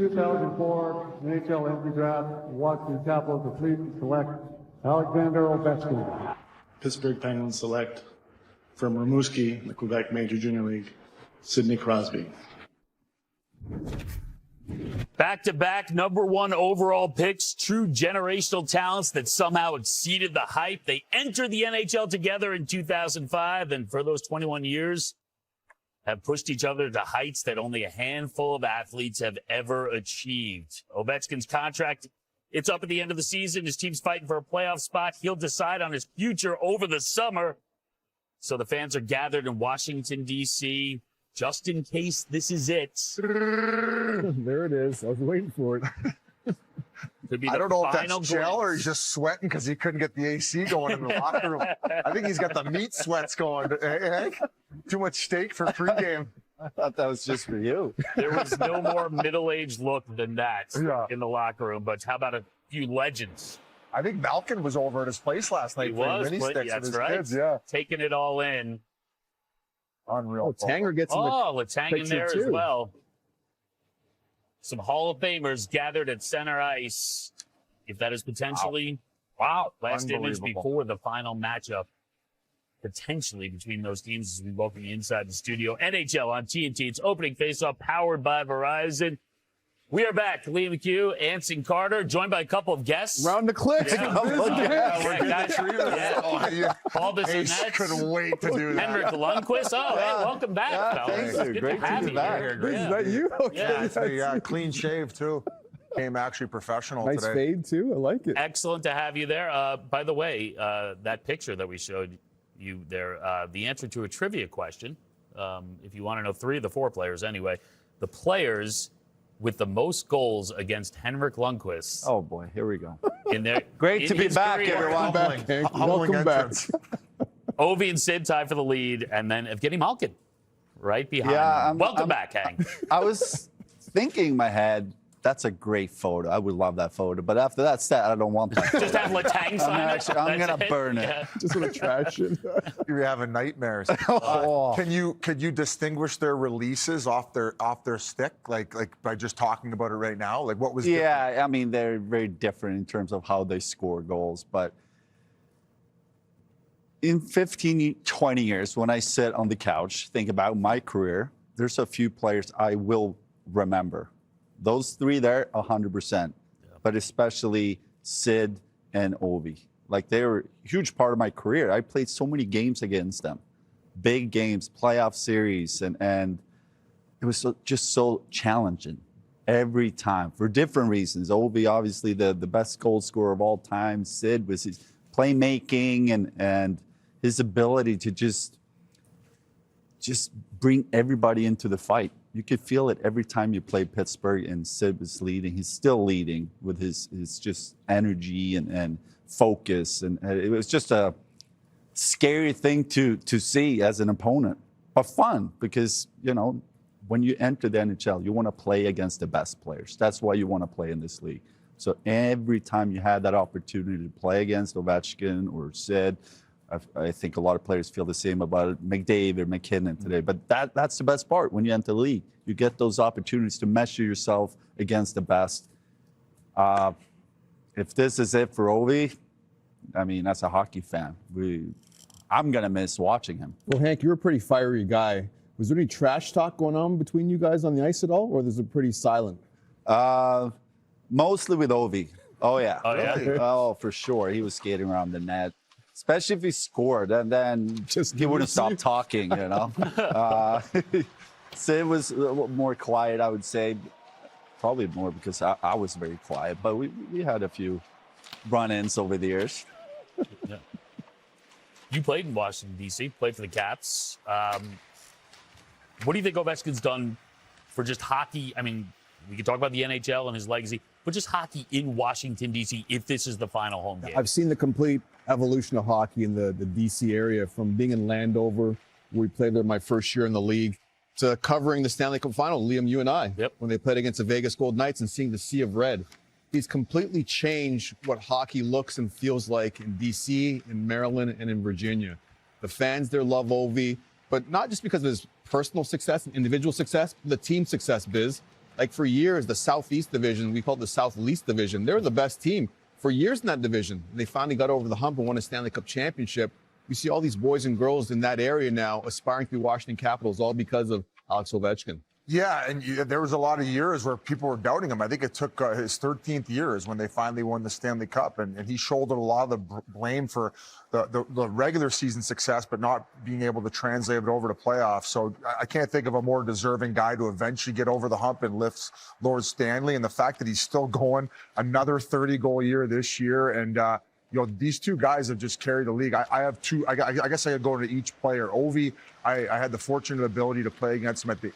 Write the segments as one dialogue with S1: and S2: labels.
S1: 2004 NHL entry draft, Washington Capitals are pleased to select Alexander Ovechkin.
S2: Pittsburgh Penguins select from Rimouski, the Quebec Major Junior League, Sidney Crosby.
S3: Back-to-back number one overall picks, true generational talents that somehow exceeded the hype. They entered the NHL together in 2005, and for those 21 years, have pushed each other to heights that only a handful of athletes have ever achieved. Ovechkin's contract, it's up at the end of the season. His team's fighting for a playoff spot. He'll decide on his future over the summer. So the fans are gathered in Washington, D.C., just in case this is it.
S4: There it is. I was waiting for it.
S5: I don't know if that's gel or he's just sweating because he couldn't get the AC going in the locker room. I think he's got the meat sweats going. Hey, Hank? Too much steak for pregame.
S6: I thought that was just for you.
S3: There was no more middle-aged look than that in the locker room. But how about a few legends?
S5: I think Malkin was over at his place last night for mini sticks with his kids. Yeah,
S3: taking it all in.
S5: Unreal.
S4: Oh, Tanger gets in
S3: Letang in there as well. Some Hall of Famers gathered at center ice. If that is potentially last image before the final matchup, potentially between those teams as we welcome you inside the studio. NHL on TNT. It's opening faceoff powered by Verizon. We are back. Liam McHugh, Anson Carter, joined by a couple of guests.
S4: Round the clicks.
S3: Paul Bissonnette.
S5: Couldn't wait to do that.
S3: Henrik Lundqvist. Oh, hey, welcome back, fellas.
S6: Thank you.
S3: Good
S6: Great
S3: to have
S6: be
S3: you
S6: back.
S3: here.
S4: Is that you? Okay.
S5: Yeah, clean shave too. Came actually professional
S4: nice
S5: today.
S4: Fade too. I like it.
S3: Excellent to have you there. By the way, that picture that we showed you there, the answer to a trivia question, if you want to know 3 of the 4 players anyway, the players with the most goals against Henrik Lundqvist.
S6: Oh, boy. Here we go.
S3: In their,
S6: Great to be back,
S3: career.
S6: everyone.
S4: Welcome back.
S3: Ovi and Sid tied for the lead, and then Evgeny Malkin right behind.
S6: Yeah,
S3: Welcome back, Hank.
S6: I was thinking in my head, that's a great photo. I would love that photo. But after that stat, I don't want that.
S3: Just have Letang sign it.
S6: I'm going to burn it.
S3: Yeah.
S4: Just want to trash it.
S5: You're having nightmares. Could you distinguish their releases off their stick, like by just talking about it right now? Like what was?
S6: Yeah, I mean they're very different in terms of how they score goals, but in 15, 20 years, when I sit on the couch, think about my career, there's a few players I will remember. Those 3 there, 100%, but especially Sid and Ovi. Like they were a huge part of my career. I played so many games against them, big games, playoff series, and it was just so challenging every time for different reasons. Ovi, obviously the best goal scorer of all time. Sid was his playmaking and his ability to just bring everybody into the fight. You could feel it every time you play Pittsburgh and Sid was leading. He's still leading with his just energy and focus. And it was just a scary thing to see as an opponent, but fun because, you know, when you enter the NHL, you want to play against the best players. That's why you want to play in this league. So every time you had that opportunity to play against Ovechkin or Sid, I think a lot of players feel the same about McDavid or McKinnon today. But that's the best part when you enter the league. You get those opportunities to measure yourself against the best. If this is it for Ovi, I mean, as a hockey fan, I'm going to miss watching him.
S4: Well, Hank, you're a pretty fiery guy. Was there any trash talk going on between you guys on the ice at all, or is it pretty silent?
S6: Mostly with Ovi. Oh, yeah.
S3: Oh, yeah?
S6: Really? Oh, for sure. He was skating around the net. Especially if he scored, and then he wouldn't stop talking, you know. Sid was a little more quiet, I would say. Probably more because I was very quiet. But we had a few run-ins over the years.
S3: Yeah. You played in Washington, D.C., played for the Caps. What do you think Ovechkin's done for just hockey? I mean, we could talk about the NHL and his legacy, but just hockey in Washington, D.C., if this is the final home game.
S4: I've seen the complete evolution of hockey in the D.C. area, from being in Landover, where we played there my first year in the league, to covering the Stanley Cup final, Liam, you and I, when they played against the Vegas Golden Knights and seeing the Sea of Red. He's completely changed what hockey looks and feels like in D.C., in Maryland, and in Virginia. The fans there love Ovi, but not just because of his personal success and individual success, the team success, Biz. Like for years, the Southeast Division, we called the Southeast Division, they were the best team for years in that division. They finally got over the hump and won a Stanley Cup championship. We see all these boys and girls in that area now aspiring to be Washington Capitals, all because of Alex Ovechkin.
S5: Yeah, and there was a lot of years where people were doubting him. I think it took his 13th year is when they finally won the Stanley Cup, and he shouldered a lot of the blame for the regular season success, but not being able to translate it over to playoffs. So I can't think of a more deserving guy to eventually get over the hump and lift Lord Stanley. And the fact that he's still going another 30-goal year this year, and these two guys have just carried the league. I have two. I guess I could go to each player. Ovi, I had the fortunate ability to play against him at the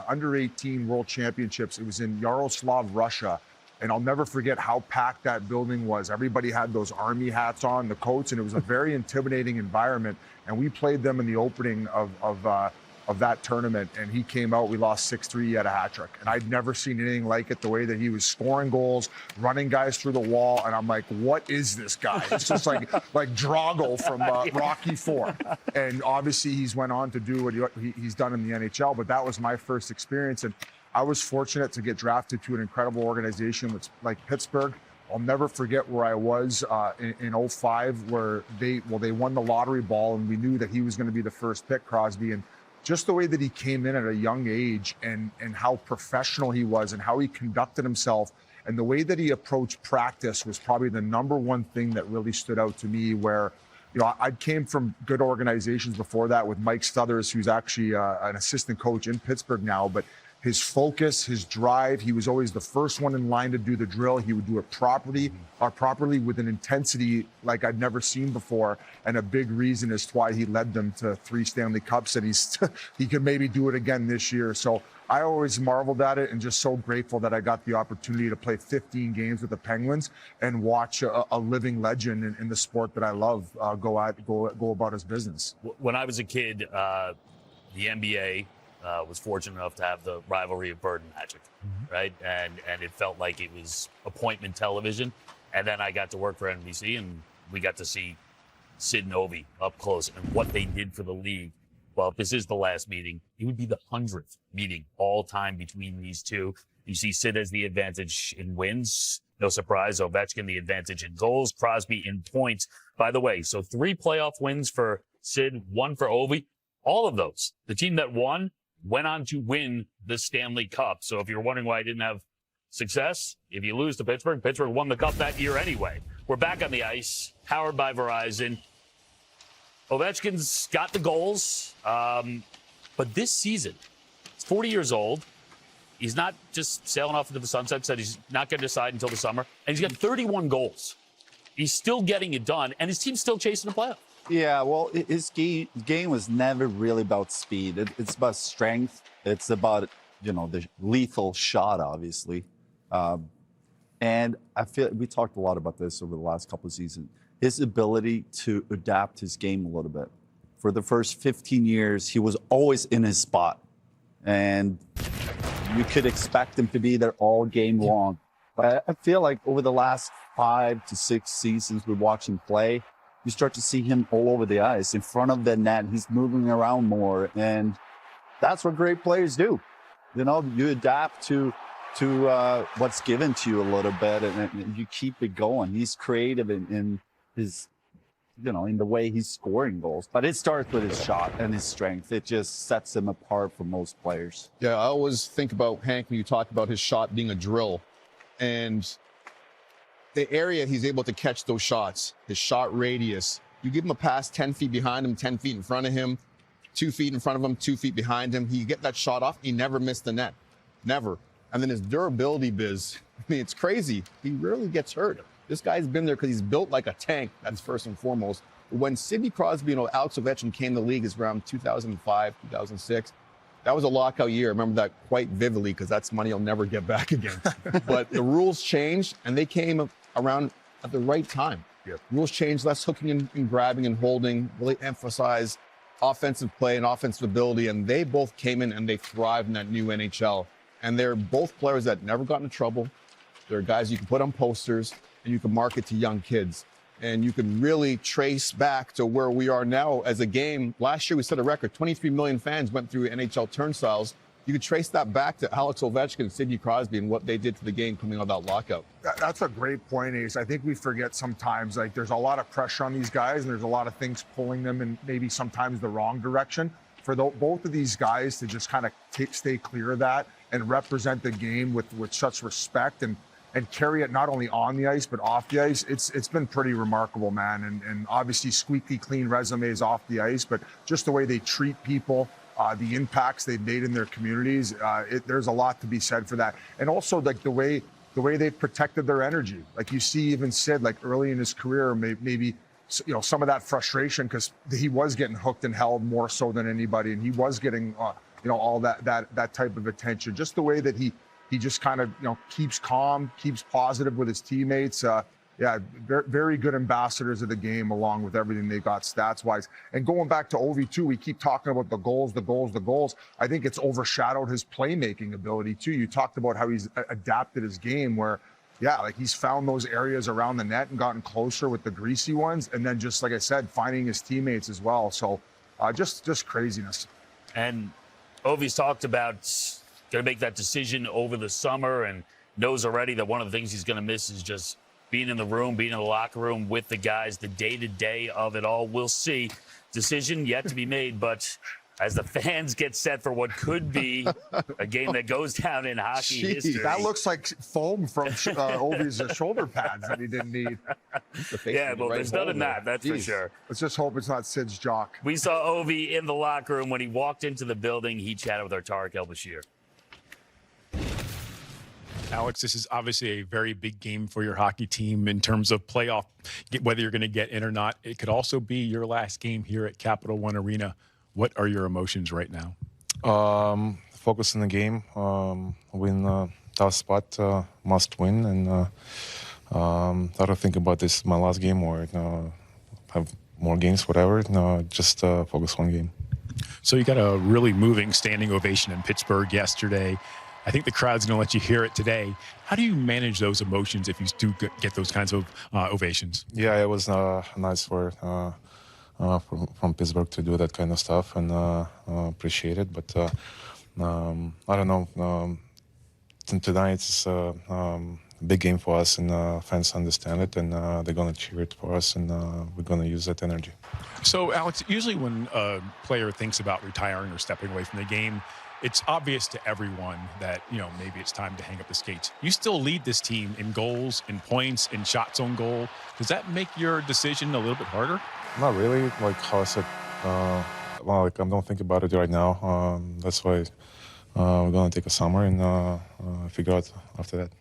S5: under-18 World Championships. It was in Yaroslav, Russia. And I'll never forget how packed that building was. Everybody had those army hats on, the coats, and it was a very intimidating environment. And we played them in the opening of that tournament, and he came out, we lost 6-3, he had a hat trick. And I'd never seen anything like it, the way that he was scoring goals, running guys through the wall, and I'm like, what is this guy? It's just like Drago from Rocky IV. And obviously he's went on to do what he's done in the NHL, but that was my first experience. And I was fortunate to get drafted to an incredible organization like Pittsburgh. I'll never forget where I was in 05, where they won the lottery ball, and we knew that he was going to be the first pick, Crosby. And just the way that he came in at a young age and how professional he was and how he conducted himself and the way that he approached practice was probably the number one thing that really stood out to me, where, I came from good organizations before that with Mike Stothers, who's actually an assistant coach in Pittsburgh now, but his focus, his drive, he was always the first one in line to do the drill. He would do it properly with an intensity like I'd never seen before. And a big reason as to why he led them to 3 Stanley Cups, and he could maybe do it again this year. So I always marveled at it and just so grateful that I got the opportunity to play 15 games with the Penguins and watch a living legend in the sport that I love go about his business.
S3: When I was a kid, the NBA was fortunate enough to have the rivalry of Bird and Magic, right? And it felt like it was appointment television. And then I got to work for NBC, and we got to see Sid and Ovi up close and what they did for the league. Well, if this is the last meeting, it would be the 100th meeting all time between these two. You see Sid as the advantage in wins. No surprise, Ovechkin the advantage in goals, Crosby in points. By the way, so 3 playoff wins for Sid, 1 for Ovi. All of those, the team that won went on to win the Stanley Cup. So if you're wondering why I didn't have success, if you lose to Pittsburgh won the Cup that year anyway. We're back on the ice, powered by Verizon. Ovechkin's got the goals, but this season, he's 40 years old. He's not just sailing off into the sunset, said he's not going to decide until the summer. And he's got 31 goals. He's still getting it done, and his team's still chasing the playoff.
S6: Yeah, well, his game was never really about speed. It's about strength. It's about, the lethal shot, obviously. And I feel we talked a lot about this over the last couple of seasons. His ability to adapt his game a little bit. For the first 15 years, he was always in his spot. And you could expect him to be there all game long. But I feel like over the last 5 to 6 seasons we watch him play, you start to see him all over the ice, in front of the net. He's moving around more. And that's what great players do. You adapt to what's given to you a little bit, and you keep it going. He's creative in his, in the way he's scoring goals. But it starts with his shot and his strength. It just sets him apart from most players.
S4: Yeah, I always think about, Hank, when you talk about his shot being a drill, and the area he's able to catch those shots, his shot radius. You give him a pass 10 feet behind him, 10 feet in front of him, 2 feet in front of him, 2 feet behind him. He get that shot off. He never missed the net. Never. And then his durability biz, it's crazy. He rarely gets hurt. This guy's been there because he's built like a tank. That's first and foremost. When Sidney Crosby and Alex Ovechkin came to the league, is around 2005, 2006. That was a lockout year. I remember that quite vividly because that's money I'll never get back again. But the rules changed, and they came around at the right time.
S5: Yep.
S4: Rules changed, less hooking and grabbing and holding, really emphasize offensive play and offensive ability, and they both came in and they thrived in that new NHL. And they're both players that never got into trouble. They're guys you can put on posters and you can market to young kids. And you can really trace back to where we are now as a game. Last year we set a record. 23 million fans went through NHL turnstiles you could trace that back to Alex Ovechkin and Sidney Crosby and what they did to the game coming out of that lockout.
S5: That's a great point, Ace. I think we forget sometimes, like, there's a lot of pressure on these guys, and there's a lot of things pulling them in maybe sometimes the wrong direction. For both of these guys to just kind of stay clear of that and represent the game with such respect and carry it not only on the ice but off the ice, it's been pretty remarkable, man. And obviously squeaky clean resumes off the ice, but just the way they treat people, the impacts they've made in their communities, there's a lot to be said for that. And also, like, the way they've protected their energy. Like, you see even Sid, like, early in his career, maybe some of that frustration, because he was getting hooked and held more so than anybody, and he was getting all that type of attention. Just the way that he just kind of keeps calm, keeps positive with his teammates. Very, very good ambassadors of the game, along with everything they got stats wise. And going back to Ovi too, we keep talking about the goals. I think it's overshadowed his playmaking ability too. You talked about how he's adapted his game, where like, he's found those areas around the net and gotten closer with the greasy ones. And then, just like I said, finding his teammates as well. So just craziness.
S3: And Ovi's talked about going to make that decision over the summer and knows already that one of the things he's going to miss is just being in the room, being in the locker room with the guys, the day-to-day of it all. We'll see. Decision yet to be made, but as the fans get set for what could be a game that goes down in hockey history.
S5: That looks like foam from Ovi's shoulder pads that he didn't need.
S3: Yeah, well, there's none of that's for sure.
S5: Let's just hope it's not Sid's jock.
S3: We saw Ovi in the locker room. When he walked into the building, he chatted with our Tarek El-Bashir.
S7: Alex, this is obviously a very big game for your hockey team in terms of playoff, whether you're going to get in or not. It could also be your last game here at Capital One Arena. What are your emotions right now?
S8: Focus on the game, win tough spot, must win, and I don't think about this my last game or have more games, whatever. Just focus on game.
S7: So you got a really moving standing ovation in Pittsburgh yesterday. I think the crowd's going to let you hear it today. How do you manage those emotions if you do get those kinds of ovations?
S8: Yeah, it was nice for from Pittsburgh to do that kind of stuff, and appreciate it. But I don't know. Tonight it's a big game for us, and fans understand it, and they're going to cheer it for us, and we're going to use that energy.
S7: So, Alex, usually when a player thinks about retiring or stepping away from the game, it's obvious to everyone that, maybe it's time to hang up the skates. You still lead this team in goals, in points, in shots on goal. Does that make your decision a little bit harder?
S8: Not really. Like how I said, I don't think about it right now. That's why we're going to take a summer and figure out after that.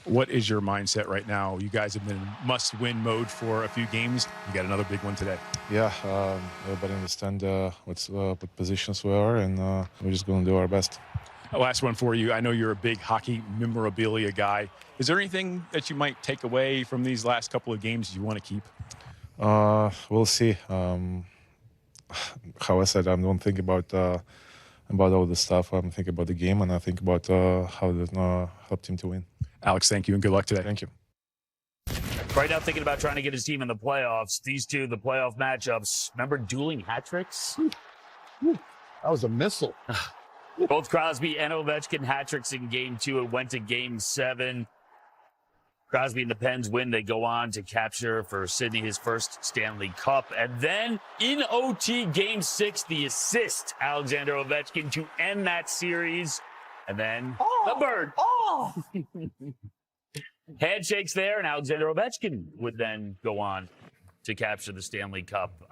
S7: What is your mindset right now? You guys have been in must-win mode for a few games. You got another big one today.
S8: Yeah, everybody understand what positions we are, and we're just going to do our best.
S7: Last one for you. I know you're a big hockey memorabilia guy. Is there anything that you might take away from these last couple of games you want to keep?
S8: We'll see. How I said, I don't think about all the stuff. I'm thinking about the game, and I think about how to help team to win.
S7: Alex, thank you, and good luck today.
S8: Thank you.
S3: Right now, thinking about trying to get his team in the playoffs. These two, the playoff matchups. Remember dueling hat tricks?
S4: That was a missile.
S3: Both Crosby and Ovechkin hat tricks in Game 2. It went to Game 7. Crosby and the Pens win. They go on to capture for Sidney his first Stanley Cup. And then in OT, Game 6, the assist, Alexander Ovechkin, to end that series. And then the bird. Handshakes there, and Alexander Ovechkin would then go on to capture the Stanley Cup.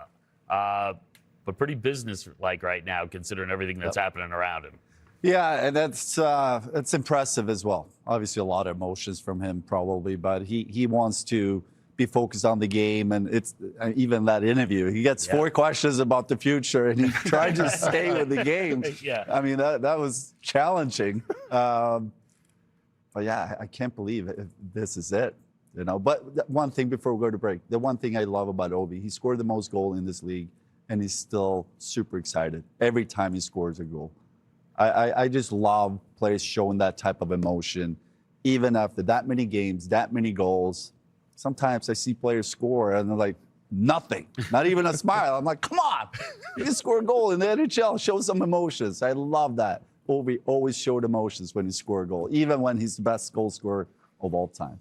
S3: But pretty business-like right now, considering everything that's happening around him.
S6: Yeah, and that's impressive as well. Obviously, a lot of emotions from him probably, but he wants to be focused on the game, and it's even that interview. He gets 4 questions about the future, and he tried to stay with the game.
S3: Yeah.
S6: I mean, that was challenging. But yeah, I can't believe this is it. But one thing before we go to break, the one thing I love about Ovi, he scored the most goal in this league, and he's still super excited every time he scores a goal. I just love players showing that type of emotion, even after that many games, that many goals. Sometimes I see players score, and they're like, nothing, not even a smile. I'm like, come on, you can score a goal in the NHL, show some emotions. I love that. Ovi always showed emotions when he scored a goal, even when he's the best goal scorer of all time.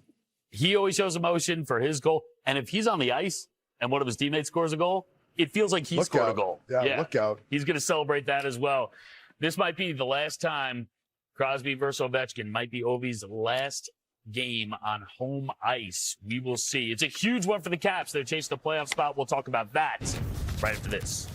S3: He always shows emotion for his goal. And if he's on the ice and one of his teammates scores a goal, it feels like he scored a goal.
S4: Yeah, look out.
S3: He's going to celebrate that as well. This might be the last time Crosby versus Ovechkin, might be Ovi's last game on home ice. We will see. It's a huge one for the Caps. They're chasing the playoff spot. We'll talk about that right after this.